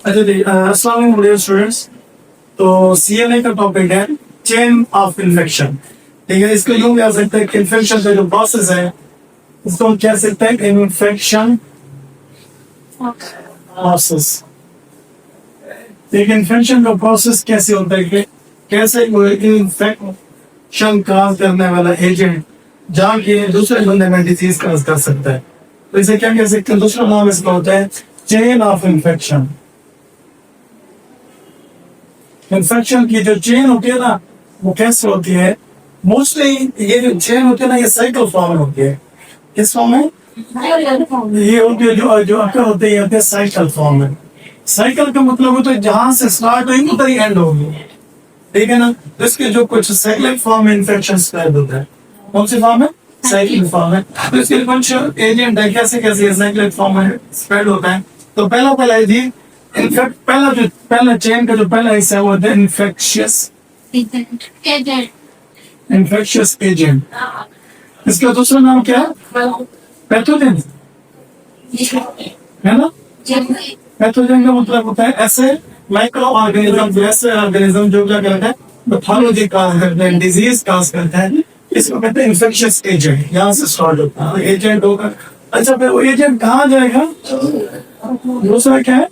अच्छा जी, अस्सलाम वालेकुम डियर स्टूडेंट्स। तो सीएनए का टॉपिक है चेन ऑफ इन्फेक्शन। ठीक है, इसको यूं कह सकते हैं कि इन्फेक्शन का जो प्रोसेस है इसको हम कह सकते हैं इन्फेक्शन प्रोसेस। एक इन्फेक्शन का प्रोसेस कैसे होता है कि कैसे कोई इन्फेक्शन काज करने वाला एजेंट जाके दूसरे बंदे में डिजीज काज कर सकता है। तो इसे क्या कह सकते हैं, दूसरा नाम इसका होता है चेन ऑफ इन्फेक्शन। इन्फेक्शन की जो चेन होती है ना, वो कैसे होती है? मोस्टली ये जो चेन होती है ना, ये साइकिल फॉर्म में होती है। किस फॉर्म में? ये होती है जो अक्कर होते हैं, ये होते हैं साइकिल फॉर्म में। साइकिल का मतलब होता है जहां से स्टार्ट हुई उधर ही एंड होगी। ठीक है ना? तो इसके जो कुछ साइक्लिक फॉर्म में इन्फेक्शन स्प्रेड होता है। कौन सी फॉर्म है? साइक्लिक फॉर्म है। तो इसके कुछ एजेंट है, कैसे कैसे साइक्लिक फॉर्म में स्प्रेड होता है। तो पहला है जी, इनफैक्ट पहला चेन का जो पहला हिस्सा है वो होता है इन्फेक्शियस एजेंट। इसका दूसरा नाम क्या है? पैथोजन, है ना? पैथोजन का मतलब होता है ऐसे माइक्रो ऑर्गेनिज्म, ऐसे ऑर्गेनिज्म जो क्या करते हैं, पैथोलॉजी काज करते हैं, डिजीज काज करते हैं। इसको कहते हैं इन्फेक्शियस एजेंट। यहाँ से स्टार्ट होता है एजेंट होगा। अच्छा, फिर वो एजेंट कहाँ जाएगा? दूसरा क्या है?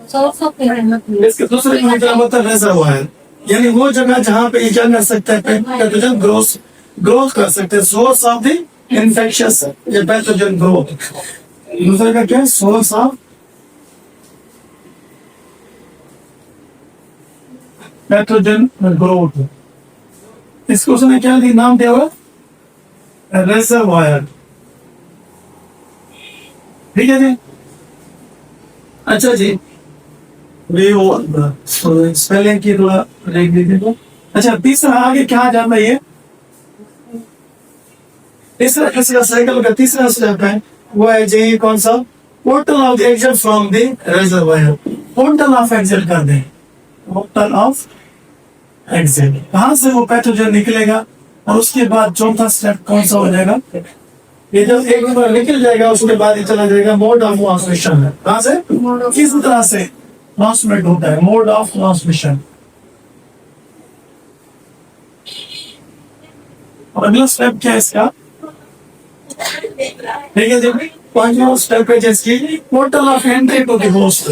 इसके दूसरे का मतलब होता है रेजर्वायर, यानी वो जगह जहाँ पे ये क्या कर सकता है, पैथोजन ग्रोथ कर सकते हैं। सोर्स ऑफ द इन्फेक्शियस या पैथोजन ग्रोथ। दूसरे का क्या है? Source of pathogen growth. इसको उसने क्या नाम दिया हुआ? रेजर्वायर। ठीक है जी। अच्छा जी, स्पेलिंग की थोड़ा देख लीजिए। अच्छा, तीसरा आगे क्या जाता है? ये तीसरा साइकिल का तीसरा स्टेप है, वो है जी कौन सा? Portal of exit from the reservoir. Portal of exit कर दें, पोर्टल ऑफ एग्जिट। कहाँ से वो पैथोजन निकलेगा? और उसके बाद चौथा स्टेप कौन सा हो जाएगा? ये जब एक बार निकल जाएगा उसके बाद ये चला जाएगा मोड ऑफ ट्रांसमिशन है। कहाँ से किस तरह से ट्रांसमिट होता है? Mode of transmission. और अगला स्टेप क्या है इसका? ठीक है जी, पांचवा स्टेप है जिसकी portal of entry to the host.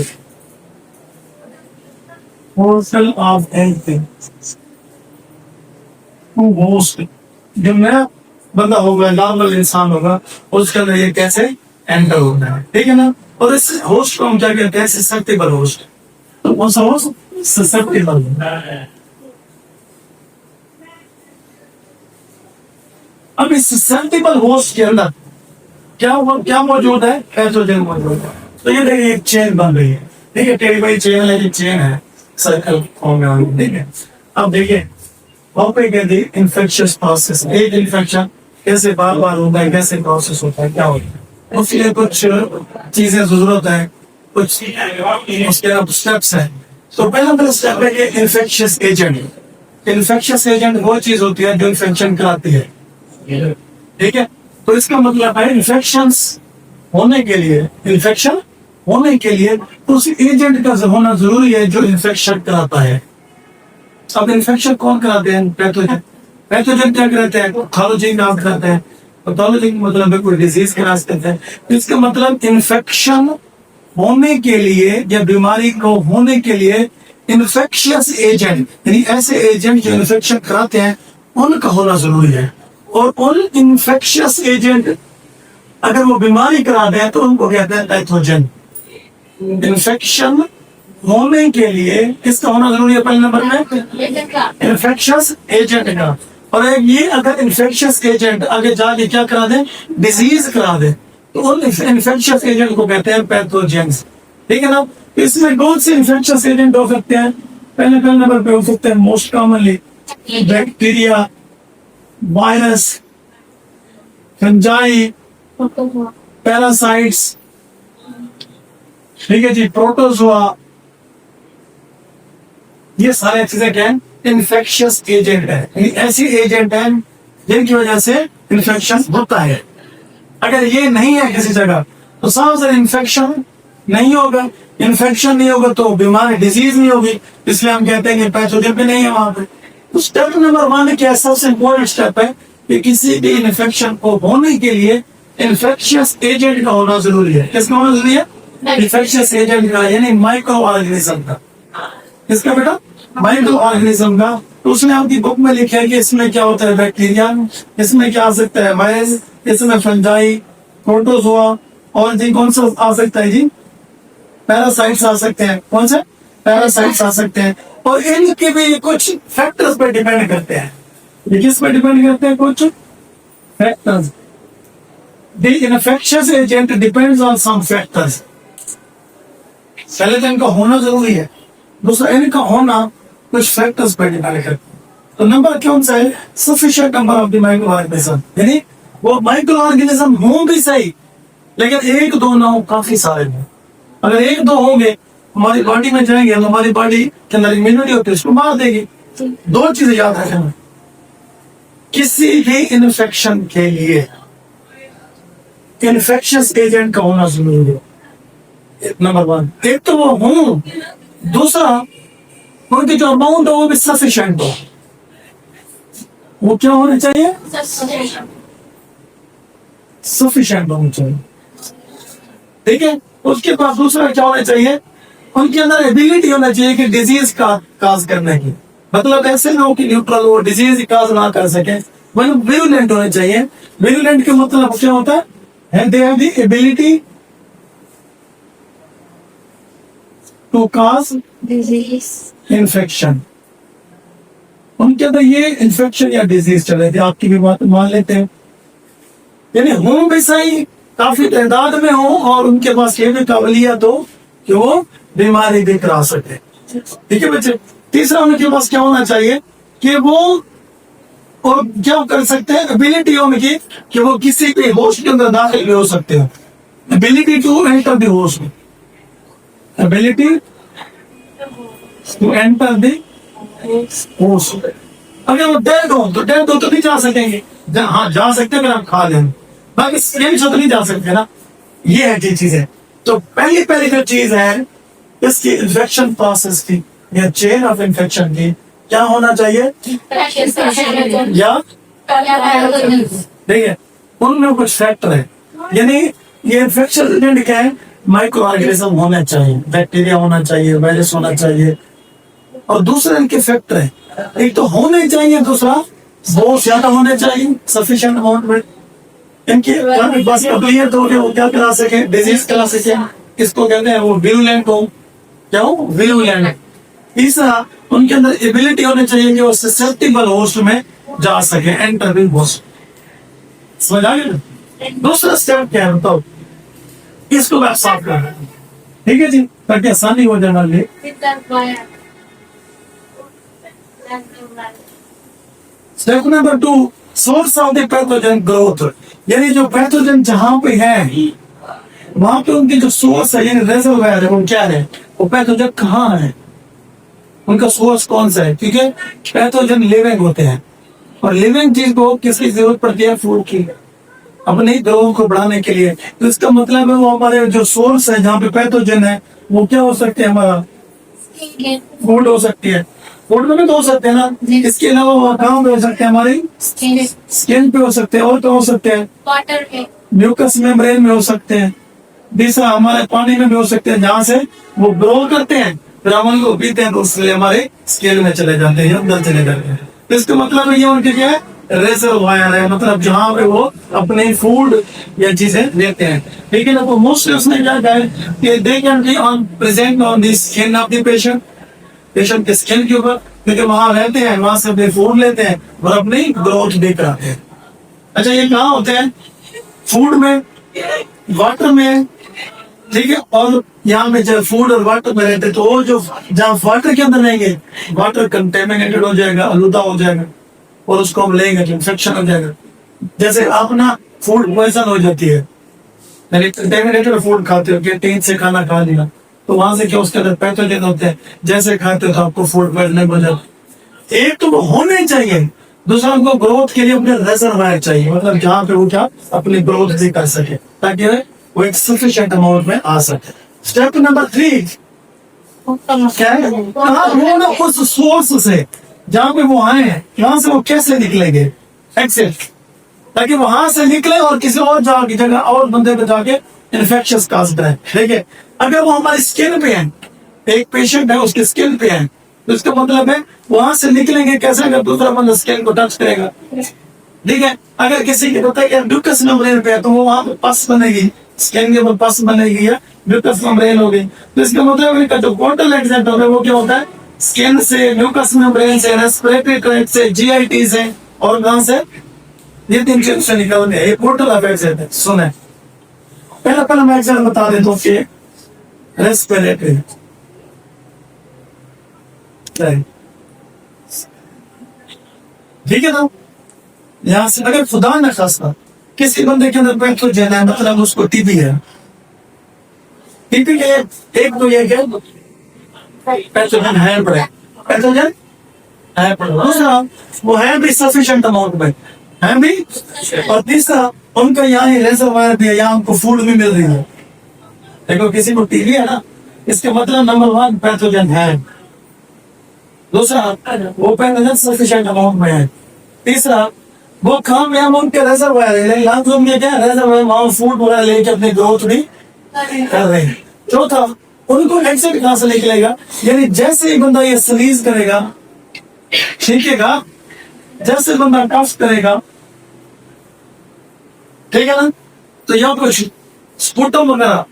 Portal of entry to host. जो नया बंदा होगा, नॉर्मल इंसान होगा, उसके अंदर ये कैसे एंटर होता है। ठीक है ना? और इस होस्ट को हम क्या कहते हैं? Susceptible host. तो कौन सा होस्ट? ससेप्टेबल। अब इस ससेप्टेबल होस्ट के अंदर क्या मौजूद है? पैथोजन मौजूद है। तो ये देखिए एक चेन बन रही है। ठीक है, टेढ़ी भाई चेन है सर्कल फॉर्म में। ठीक है, अब देखिए टॉपिक है दी इन्फेक्शियस प्रोसेस। एक इन्फेक्शन कैसे बार बार होता है, कैसे प्रोसेस होता है, क्या होता है, उसके लिए कुछ चीजें जरूरत है, कुछ उसके स्टेप्स है। तो पहला स्टेप है कि इन्फेक्शियस एजेंट। इन्फेक्शियस एजेंट वो चीज होती है जो इन्फेक्शन कराती है। ठीक है, तो इसका मतलब है इन्फेक्शन होने के लिए तो उस एजेंट का होना जरूरी है जो इन्फेक्शन कराता है। अब इन्फेक्शन कौन कराते हैं? पैथोजन। पैथोजन क्या कराते हैं? पैथोलॉजी का काम कराते हैं। पैथोलॉजी का मतलब है कोई डिजीज का राज करते हैं। इसका मतलब इन्फेक्शन होने के लिए या बीमारी को होने के लिए इन्फेक्शियस एजेंट, यानी ऐसे एजेंट जो इन्फेक्शन कराते हैं, उनका होना जरूरी है। और उन इन्फेक्शियस एजेंट अगर वो बीमारी करा दें तो उनको कहते हैं पैथोजन। इन्फेक्शन होने के लिए किसका होना जरूरी है? पहले नंबर में इन्फेक्शियस एजेंट का। और एक ये अगर इन्फेक्शियस एजेंट आगे जाके क्या करा दे? डिजीज करा दे, तो उन इन्फेक्शियस एजेंट को कहते हैं पैथोजेंस। ठीक है ना? इसमें कौन से इन्फेक्शियस एजेंट हो सकते हैं? पहले नंबर पे हो सकते हैं most commonly bacteria, virus, fungi, parasites. ठीक है जी, प्रोटोजोआ। ये सारे चीजें क्या है? इन्फेक्शियस एजेंट है। ऐसी एजेंट है जिनकी वजह से इन्फेक्शन होता है। अगर ये नहीं है किसी जगह तो साफ इन्फेक्शन नहीं होगा। इन्फेक्शन नहीं होगा तो बीमारी डिजीज नहीं होगी, इसलिए हम कहते हैं कि पैथोजन भी नहीं है वहां पे। तो स्टेप नंबर 1 क्या सबसे इंपॉर्टेंट स्टेप है कि किसी भी इन्फेक्शन को होने के लिए इन्फेक्शियस एजेंट का होना जरूरी है। किसका होना जरूरी है? इन्फेक्शियस एजेंट का, यानी माइक्रो ऑर्गेनिज्म का। किसका बेटा? माइक्रो ऑर्गेनिज्म का। तो उसने आपकी बुक में लिखा है कि इसमें क्या होता है, बैक्टीरिया, इसमें क्या आ सकता है, वायरस, इसमें फंजाई, प्रोटोजोआ, और जी कौन सा आ सकता है जी, पैरासाइट्स आ सकते हैं। कौन से? पैरासाइट्स आ सकते हैं। और इनके भी कुछ फैक्टर्स पर डिपेंड करते हैं। ये किस पर डिपेंड करते हैं? कुछ factors. The infectious agent depends on some factors. पहले तो इनका होना जरूरी है, दूसरा इनका होना कुछ फैक्टर्स पर डिपेंड करता है। तो नंबर कौन सा है? Sufficient number of the micro organism, यानी वो माइक्रो ऑर्गेनिज्म हो भी सही लेकिन एक दो ना हो, काफी सारे हो। अगर एक दो होंगे हमारी बॉडी में जाएंगे तो हमारी बॉडी के अंदर इम्यूनिटी होती है, उसको मार देगी। दो चीजें याद रखना, किसी भी इन्फेक्शन के लिए इन्फेक्शियस एजेंट का होना जरूरी है। नंबर 1, एक तो वो हो, दूसरा उनकी जो अमाउंट हो वो भी सफिशिएंट हो। वो क्या होना चाहिए? सफिशिएंट होना चाहिए। ठीक है। उसके बाद दूसरा क्या होना चाहिए? उनके अंदर एबिलिटी होना चाहिए कि डिजीज का काज करने की, मतलब ऐसे ना हो कि न्यूट्रल हो, डिजीज काज ना कर सके, मतलब विरुलेंट होने चाहिए। विरुलेंट के मतलब क्या होता है? They have the ability to cause disease, infection. उनके अंदर ये इन्फेक्शन या डिजीज चल रही थी, आपकी भी बात मान लेते हैं। यानी हों भी सही, काफी तादाद में हो, और उनके पास ये भी काबिलियत हो कि वो बीमारी भी करा सके। ठीक है बच्चे। तीसरा उनके पास क्या होना चाहिए कि वो और क्या कर सकते हैं? एबिलिटी उनकी कि वो किसी भी होस्ट के अंदर दाखिल भी हो सकते हैं। Ability to enter the host, ability to enter the host. अगर वो डेड हो तो नहीं जा सकेंगे। हाँ जा सकते हैं, अगर आप खा लें, बाकी स्किन से तो नहीं जा सकते ना। ये है जी चीज है। तो पहली जो चीज है इसकी इन्फेक्शन प्रोसेस की या चेन ऑफ इन्फेक्शन की क्या होना चाहिए? या ठीक है, उनमें कुछ फैक्टर है, यानी ये इन्फेक्शन एजेंट क्या है? माइक्रो ऑर्गेनिज्म होना चाहिए, बैक्टीरिया होना चाहिए, वायरस होना चाहिए, और दूसरे इनके फैक्टर है। एक तो होने चाहिए, दूसरा बहुत ज्यादा होने चाहिए, सफिशिएंट अमाउंट में। इनके बस क्लियर तो वो क्या करा सके? डिजीज करा सके। इसको कहते हैं वो विरुलेंट हो। क्या हो? विरुलेंट। तीसरा उनके अंदर एबिलिटी होनी चाहिए कि वो ससेप्टिबल होस्ट में जा सके, एंटर द होस्ट। समझ आ गया? दूसरा स्टेप क्या है बताओ? इसको मैं साफ कर रहा हूं, ठीक है जी, ताकि आसानी हो जाए हमारे लिए। Step number 2, source of the pathogen growth, यानी जो पैथोजन जहां पे है वहां पे उनकी जो सोर्स है, यानी रिजर्वायर है, वो क्या है? वो पैथोजन कहाँ है, उनका सोर्स कौन सा है? ठीक है। पैथोजन लिविंग होते हैं, और लिविंग चीज को किसकी जरूरत पड़ती है? फूड की, अपने ग्रोथ को बढ़ाने के लिए। तो इसका मतलब है वो हमारे जो सोर्स है जहाँ पे पैथोजन है वो क्या हो सकते हैं? हमारा फूड हो सकती है, फूड में भी तो हो सकते हैं ना। इसके अलावा वो कहाँ पे हो सकते हैं? हमारी स्किन पे हो सकते हैं, और क्या हो सकते हैं? वाटर में, म्यूकस मेम्ब्रेन में हो सकते हैं। तीसरा हमारे पानी में भी हो सकते हैं, जहाँ से वो ग्रो करते हैं, फिर हम उनको पीते हैं तो उससे हमारे स्किन में चले जाते हैं, अंदर चले जाते हैं। तो इसका मतलब ये उनके क्या है? रिजर्वायर है, मतलब जहाँ पे वो अपने फूड या चीजें लेते हैं। ठीक है ना। तो मोस्टली उसने क्या कहा है कि they can be on present on the skin of the patient, patient के स्किन के ऊपर, क्योंकि वहां रहते हैं, वहां से अपने फूड लेते हैं और अपनी ग्रोथ भी कराते हैं। अच्छा, ये कहाँ होते हैं? फूड में, वाटर में, ठीक है। और यहाँ में जब फूड और वाटर में रहते तो वो जो जहाँ वाटर के अंदर रहेंगे, वाटर कंटेमिनेटेड हो जाएगा, आलूदा हो जाएगा, और उसको हम लेंगे तो इन्फेक्शन हो जाएगा। जैसे आप ना फूड पॉइजन हो जाती है, कंटेमिनेटेड फूड खाते हो, कैंटीन से खाना खा लिया तो वहां से क्या उसके अंदर पैथोजन होते हैं, जैसे खाते हो तो आपको फूड पॉइजनिंग हो जाती है। एक तो वो होने चाहिए, दूसरा उनको ग्रोथ के लिए अपने रिजर्वायर चाहिए, मतलब जहाँ पे वो क्या अपनी ग्रोथ भी कर सके, ताकि वो एक सफिशिएंट अमाउंट में आ सके। स्टेप नंबर 3 क्या है? कहाँ वो ना उस सोर्स से जहाँ पे वो आए हैं यहाँ से वो कैसे निकलेंगे, एक्सेल, ताकि वहां से निकले और किसी और जगह और बंदे पे जाके इन्फेक्शन काज करे। देखिए अगर वो हमारी स्किन पे है, एक पेशेंट है उसकी स्किन पे है, तो इसका मतलब है वहां से निकलेंगे कैसे, अगर दूसरा बंदा स्किन को टच करेगा। ठीक है, अगर किसी की पता है म्यूकस मेम्ब्रेन पे है तो वो वहां पे पस बनेगी, स्किन के ऊपर पस बनेगी या म्यूकस मेम्ब्रेन होगी। तो इसका मतलब इनका जो पोर्टल एग्जेंट होगा वो क्या होता है, स्किन से, म्यूकस मेम्ब्रेन से, रेस्पिरेटरी ट्रैक्ट से, जीआईटी से, और कहां से, ये 3 चीज से निकलने, ये पोर्टल ऑफ एग्जेंट है। सुने पहला मैं एग्जेंट बता देता हूँ कि रेस्पिरेटरी, ठीक है ना। यहाँ से अगर खुदा न खास्ता किसी बंदे के अंदर पैथोजन है, मतलब उसको टीबी है, टीबी के एक तो ये है पैथोजन है पड़े, पैथोजन है पड़े, दूसरा वो है भी सफिशिएंट अमाउंट में, है भी, और तीसरा उनका यहाँ ही रिजर्वायर भी है, यहाँ उनको फूड भी मिल रही है। देखो किसी को टीबी है ना, इसका मतलब नंबर 1 पैथोजन है, दूसरा वो पैथोजन सफिशिएंट अमाउंट में है, तीसरा वो खाम उनके रिजर्वायर है, लंग्स में क्या रिजर्वायर, वहां फूड वगैरह लेके अपनी ग्रोथ भी कर रहे हैं। चौथा उनको एक्सेंट कहां से निकलेगा, यानी जैसे ही बंदा ये स्नीज करेगा, छींकेगा, जैसे बंदा कफ करेगा, ठीक है ना, तो यहाँ पर स्पुटम वगैरह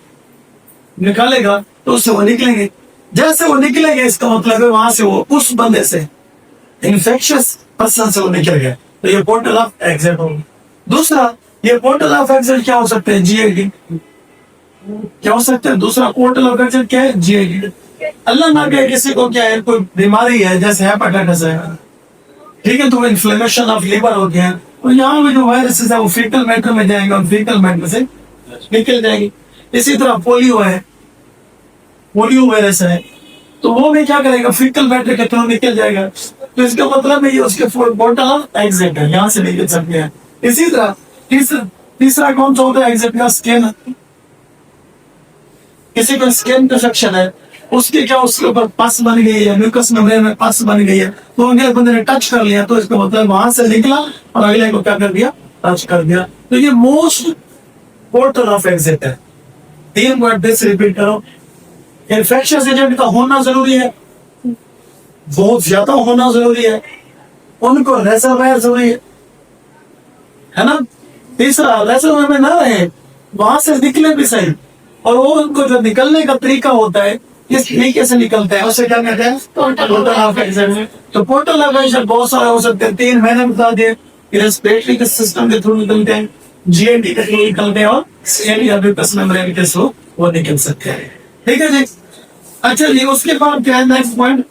निकालेगा तो उससे वो निकलेंगे, जैसे वो निकलेंगे इसका मतलब है वहां से वो उस बंदे से इन्फेक्शियस पर्सन से वो निकल गया, तो ये पोर्टल ऑफ एग्जिट होगा। दूसरा ये पोर्टल ऑफ एग्जिट क्या हो सकते हैं, जीआईडी क्या हो सकते हैं, दूसरा पोर्टल ऑफ एग्जिट क्या है, जीआईडी। अल्लाह ना करे किसी को क्या है, कोई बीमारी है जैसे हेपेटाइटिस है, ठीक है, तो इन्फ्लेमेशन ऑफ लिवर हो गया, तो यहाँ पे जो वायरसेस है वो फीकल मैटर में जाएंगे और फीकल मैटर से निकल जाएगी। इसी तरह पोलियो है, पोलियो वायरस है, तो वो भी क्या करेगा, फीकल मैटर के थ्रू निकल जाएगा, तो इसका मतलब है ये उसके पोर्टल ऑफ एग्जिट है, यहाँ से निकल सकते हैं। इसी तरह तीसरा कौन सा होता है एग्जिट का, स्किन, किसी को स्किन इन्फेक्शन है, उसके क्या उसके ऊपर पस बन गई है, म्यूकस मेम्ब्रेन में पस बन गई है, तो अगले बंदे ने टच कर लिया तो इसका मतलब वहां से निकला और अगले को क्या कर दिया, टच कर दिया। तो ये मोस्ट पोर्टल ऑफ एग्जिट है। 3 वर्ड दिस रिपीट करो, इन्फेक्शियस एजेंट का होना जरूरी है, बहुत ज्यादा होना जरूरी है, उनको रिजर्वायर जरूरी है ना। तीसरा रिजर्वायर में ना रहे, वहां से निकले भी सही, और वो उनको जो निकलने का तरीका होता है किस तरीके से निकलता है उसे क्या कहते हैं, पोर्टल ऑफ एग्जिट। तो पोर्टल ऑफ एग्जिट बहुत सारे हो सकते हैं, 3 मैंने बता दिए, रेस्पिरेटरी के सिस्टम के थ्रू निकलते हैं, जीएनडी के थ्रू निकलते हैं, और सीएनडी या म्यूकस मेम्ब्रेन के थ्रू वो निकल सकते हैं। ठीक है जी। अच्छा जी, उसके बाद क्या है नेक्स्ट पॉइंट,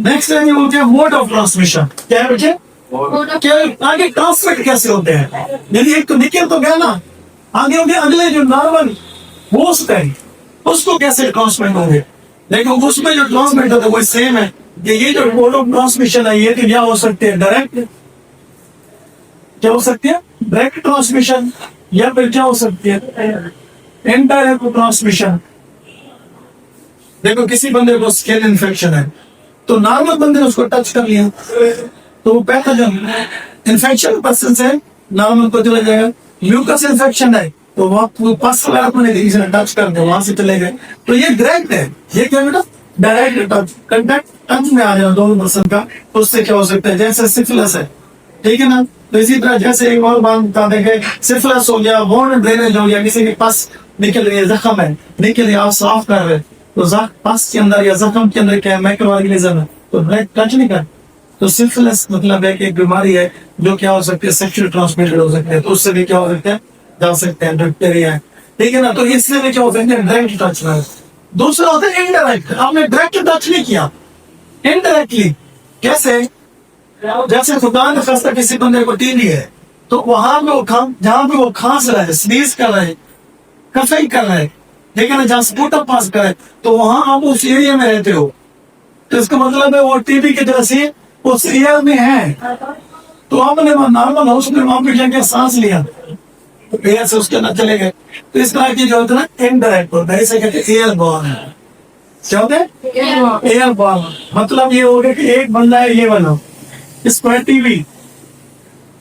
नेक्स्ट है वो क्या, मोड ऑफ ट्रांसमिशन। क्या है बच्चे, क्या आगे ट्रांसमिट कैसे होते हैं, यदि एक तो निकल तो गया ना, आगे होंगे अगले जो नॉर्मल होस्ट है उसको कैसे ट्रांसमिट होंगे, लेकिन उसमें जो ट्रांसमिट होता है वो सेम है। ये जो मोड ऑफ ट्रांसमिशन है ये तो क्या हो सकते हैं, डायरेक्ट, क्या हो सकती है, डायरेक्ट ट्रांसमिशन, या फिर क्या हो सकती है, इनडायरेक्ट ट्रांसमिशन। देखो किसी बंदे को स्किन इन्फेक्शन है तो नॉर्मल बंदे ने उसको टच कर लिया तो वो पैथोजन इन्फेक्शन पर्सन से नॉर्मल को चला जाएगा। म्यूकस इन्फेक्शन है तो वहाँ पस वगैरह को नहीं किसी ने टच कर दिया, वहां से चले गए, तो ये डायरेक्ट है। ये क्या बेटा, डायरेक्ट टच, कंटेक्ट टच में आ जाए दोनों पर्सन का, उससे क्या हो सकता है, जैसे सिफिलिस है, ठीक है ना। तो इसी तरह जैसे एक और बात बता देंगे, सिफिलिस हो गया, वोन ड्रेनेज हो गया, किसी के पास निकल रही है, जख्म है, निकल रही है, आप साफ कर रहे, तो पास के अंदर या जख्म के अंदर क्या है, माइक्रो ऑर्गेनिज्म है, तो डायरेक्ट टच नहीं कर। तो सिफिलिस मतलब है कि एक बीमारी है जो क्या हो सकती है, सेक्सुअल ट्रांसमिटेड हो सकती है, तो उससे भी क्या हो सकता है, जा सकते हैं, बैक्टीरिया है, ठीक है ना। तो इससे भी क्या हो सकता है, डायरेक्ट टच में। दूसरा होता है इनडायरेक्ट, आपने डायरेक्ट टच नहीं किया, इनडायरेक्टली कैसे, जैसे खुदा ने खास्ता किसी बंदे को टीबी है तो वहां पे वो जहां पे वो खांस रहा है, स्नीज कर रहा है, कफई कर रहा है, ठीक है ना, जहाँ स्पूटम पास कर रहा है, तो वहां आप उस एरिया में रहते हो, तो इसका मतलब है वो टीबी की तरह से उस एरिया में है, तो आपने नॉर्मल हाउस में वहां पे जाके सांस लिया, एयर से उसके अंदर चले गए। तो इस तरह की जो होता है ना इनडायरेक्ट होता है, इसे कहते हैं एयर बॉर्न। क्या होता है? Air born. मतलब ये हो गया कि एक बंदा है, ये बनो, इस पर टीवी,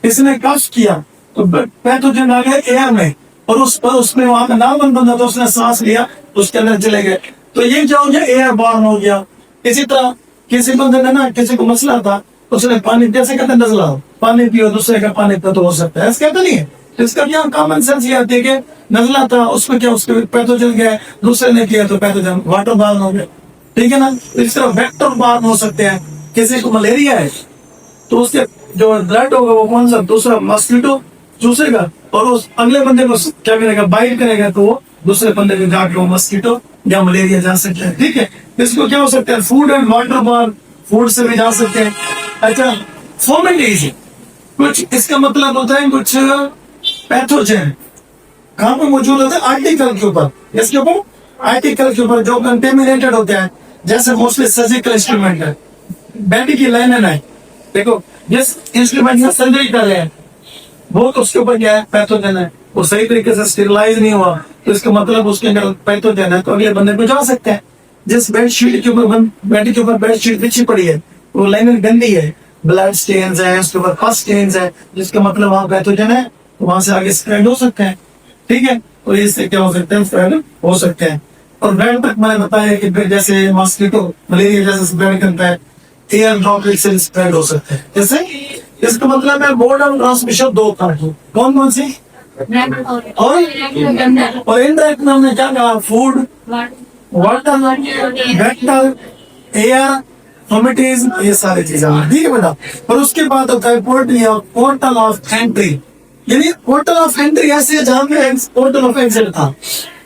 इसने कफ किया तो पैथोजन आ गया एयर में, और उस पर उसमें वहां का नॉर्मल बंदा तो उसने सांस लिया, उसके अंदर चले गए। तो ये जो हो गया एयर बॉर्न हो गया। इसी तरह किसी बंदे ने ना, किसी को मसला था, उसने पानी, जैसे कहते हैं नजला, पानी पियो, दूसरे का पानी पियो तो हो सकता है, ऐसा कहते नहीं है। इसका क्या कॉमन सेंस ये आती है कि नजला था, उसमें क्या उसके पैथोजन गया, दूसरे ने किया तो पैथोजन वाटर बॉर्न हो गया। ठीक है ना? इस तरह वेक्टर बॉर्न हो सकते हैं। किसी को मलेरिया है तो उसके जो ब्लड होगा वो कौन सा, दूसरा मस्कीटो चूसेगा और उस अगले बंदे को क्या करेगा, बाइट करेगा, तो वो दूसरे बंदे को जाकर वो मस्कीटो या मलेरिया जा सकता है। ठीक है? इसको क्या हो सकता है, food and water borne, food से भी जा सकते हैं। अच्छा, फर्मेंटेशन, कुछ इसका मतलब होता है कुछ पैथोजन कहाँ पे मौजूद होता है, आर्टिकल के ऊपर, इसके ऊपर आर्टिकल के ऊपर जो कंटेमिनेटेड होते हैं, जैसे मोस्टली सर्जिकल इंस्ट्रूमेंट है, बेटी की लाइन है, देखो जिस इंस्ट्रूमेंट में सर्जरी कर रहे हैं वो तो उसके ऊपर क्या है, पैथोजन है, वो सही तरीके से स्टेरिलाइज नहीं हुआ तो इसका मतलब उसके अंदर पैथोजन है, तो अगले बंदे को जा सकते हैं। जिस बेडशीट के ऊपर, बेड के ऊपर बेडशीट बिछी पड़ी है वो लाइन गंदी है, ब्लड स्टेन्स है, उसके ऊपर पस स्टेन्स है, जिसका मतलब वहां पैथोजन है, तो वहां से आगे स्प्रेड हो सकते हैं। ठीक है? और इससे क्या हो सकते हैं, स्प्रेड हो सकते हैं। और बेड तक मैंने बताया कि जैसे मॉस्किटो मलेरिया जैसे स्प्रेड करता है, एयर ड्रॉपलेट से स्प्रेड हो सकते हैं। जैसे इसका मतलब है मोड ऑफ ट्रांसमिशन दो तरह की, कौन कौन सी, और इनडायरेक्ट में हमने क्या कहा, फूड, वाटर, वेक्टर, एयर, ह्यूमिडिटीज, ये सारी चीजें। ठीक है बेटा? और उसके बाद होता है पोर्टल ऑफ एंट्री, यानी पोर्टल ऑफ एंट्री ऐसे जहां पे पोर्टल ऑफ एग्जिट था,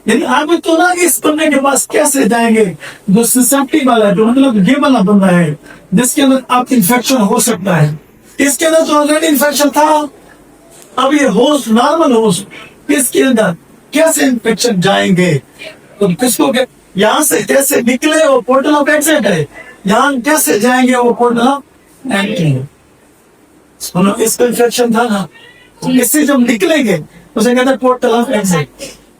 यानी आप तो ना इस बंदे के पास कैसे जाएंगे जो ससेप्टिबल है, जो मतलब ये वाला बंदा है जिसके अंदर आप इंफेक्शन हो सकता है। इसके अंदर तो ऑलरेडी इंफेक्शन था, अब ये होस्ट, नॉर्मल होस्ट, इसके अंदर कैसे इंफेक्शन जाएंगे, तो किसको यहाँ से कैसे निकले वो पोर्टल ऑफ एग्जिट है, यहाँ कैसे जाएंगे वो पोर्टल ऑफ एंट्री। सुनो, इसका इंफेक्शन था ना, इससे जब निकलेंगे उसे कहते हैं पोर्टल ऑफ एग्जिट।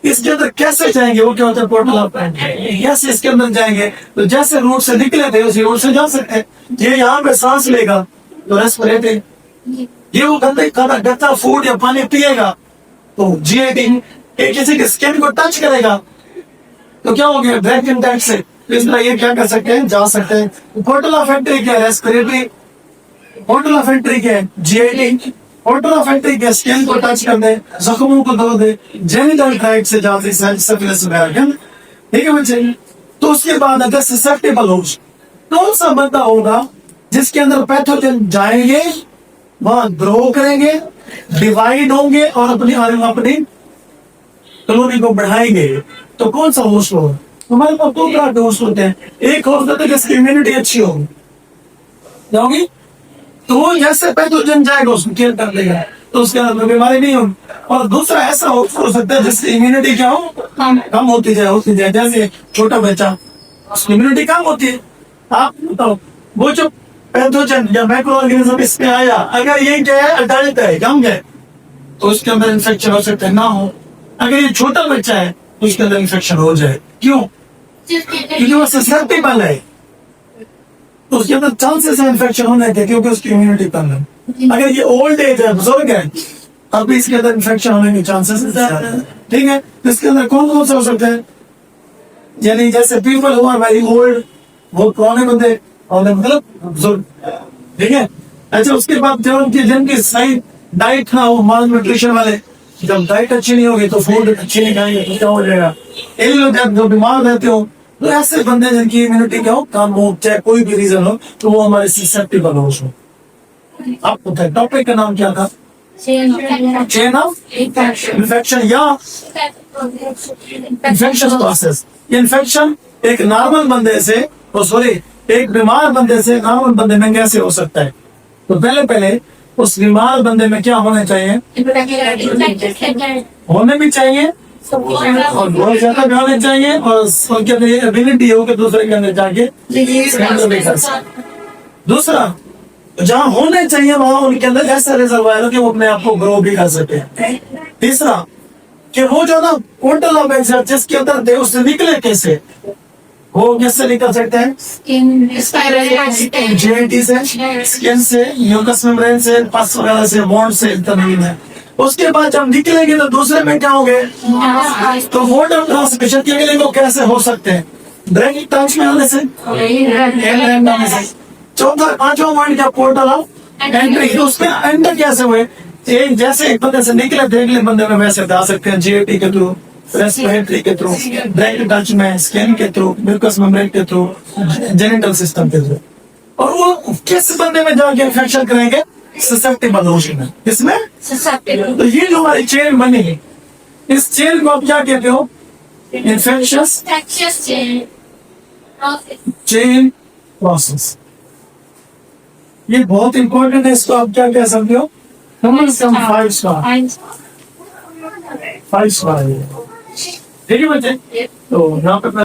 इसके अंदर कैसे जाएंगे वो क्या होता है, पोर्टल ऑफ एंट्री। कैसे इसके अंदर जाएंगे, तो जैसे रूट से निकले थे उसी रूट से जा सकते हैं। ये यहाँ पे सांस लेगा तो रेस्पिरेटरी, ये वो गंदे गंदा फूड या पानी पिएगा तो जीआईटी, किसी के स्किन को टच करेगा तो क्या हो गया, ब्रेथ इंटैक्ट से। इस तरह ये क्या कर सकते हैं, जा सकते हैं। पोर्टल ऑफ एंट्री क्या है, रेस्पिरेटरी। पोर्टल ऑफ एंट्री क्या है, जीआईटी। पोर्टल ऑफ एंट्री क्या, स्किन को टच कर दे, जख्मों को धो दे, जेनिटल ट्रैक्ट से जाती सिफिलिस वगैरह। ठीक है बच्चे? तो उसके बाद अगर ससेप्टेबल हो, कौन सा बंदा होगा जिसके अंदर पैथोजन जाएंगे, वहां ग्रो करेंगे, डिवाइड होंगे और अपनी कॉलोनी को बढ़ाएंगे, तो कौन सा होस्ट होगा? हमारे पास दो तरह के होस्ट होते हैं। एक होस्ट होता है जिसकी इम्यूनिटी अच्छी होगी, जाओगी तो वो जैसे पैथोजन जाएगा उसको केयर कर देगा, तो उसके अंदर बीमारी नहीं होगी। और दूसरा ऐसा हो सकता है जिसकी इम्यूनिटी क्या हो, कम होती जाए। जैसे छोटा बच्चा, उसकी इम्यूनिटी कम होती है। आप बताओ, वो जो पैथोजन या माइक्रो ऑर्गेनिज्म इसमें आया, अगर ये क्या है, अडल्ट है, यंग है, तो उसके अंदर इन्फेक्शन हो सकता है, ना हो। अगर ये छोटा बच्चा है तो उसके अंदर इन्फेक्शन हो जाए। क्यों? क्योंकि वो ससेप्टेबल है, तो उसके अंदर चांसेस है इन्फेक्शन होने के, क्योंकि उसकी इम्यूनिटी कम है। अगर ये ओल्ड एज है, बुजुर्ग है, अभी इसके अंदर इन्फेक्शन होने के चांसेस ज्यादा है। ठीक है? इसके अंदर कौन कौन सा हो सकता है, यानी जैसे पीपल हुआ वेरी ओल्ड, वो पुराने बंदे और मतलब बुजुर्ग। ठीक है? अच्छा, उसके बाद जो उनकी जिनकी सही डाइट ना हो, माल न्यूट्रिशन वाले, जब डाइट अच्छी नहीं होगी तो फूड अच्छी नहीं खाएंगे तो क्या हो जाएगा, जो बीमार रहते हो, तो ऐसे बंदे जिनकी इम्यूनिटी क्या हो, कम हो, चाहे कोई भी रीजन हो, तो वो हमारे ससेप्टेबल हो। आप बताए टॉपिक का नाम क्या था, चेन ऑफ इन्फेक्शन या इन्फेक्शन प्रोसेस। इन्फेक्शन एक नॉर्मल बंदे से, सॉरी, एक बीमार बंदे से नॉर्मल बंदे में कैसे हो सकता है। तो पहले उस बीमार बंदे में क्या होना चाहिए, होने भी चाहिए और बहुत ज्यादा भी होने चाहिए, और उनके अंदर ये एबिलिटी हो कि दूसरे के अंदर जाके। दूसरा, जहाँ होने चाहिए वहां उनके अंदर ऐसा रिजर्वायर हो कि वो अपने आप को ग्रो भी कर सके। तीसरा, कि वो जो ना पोर्टल ऑफ एग्जिट जिसके अंदर थे उससे निकले कैसे, वो किससे निकल सकते हैं? जेएनटी से, स्किन से, म्यूकस मेम्ब्रेन से, पस वगैरह से, बॉन्ड से, इंटरनल में। उसके बाद जब निकलेंगे तो दूसरे में क्या होंगे? तो मोड ऑफ ट्रांसमिशन के लिए वो कैसे हो सकते हैं? डायरेक्ट टच में आने से, एयरलाइन आने से। चौथा पांचवा पॉइंट क्या? Portal of entry. तो उसमें एंटर कैसे हुए? एक जैसे एक बंदे से निकले थे अगले बंदे में वैसे जा सकते हैं, जीएटी के थ्रू, रेस्पिरेटरी के थ्रू, डायरेक्ट टच में, स्किन के थ्रू, म्यूकस मेम्ब्रेन के थ्रू, जेनिटल सिस्टम के थ्रू। और वो किस बंदे में जाके इन्फेक्शन करेंगे? ससेप्टेबल होशी में। किसमें? तो ये जो हमारी चेन बनी है, इस चेन को आप क्या कहते हो? Infectious chain process. ये बहुत इंपॉर्टेंट है, इसको आप क्या कह सकते हो? कम से कम 5 स्टार, 5 स्टार। ठीक है बच्चे, तो यहाँ पे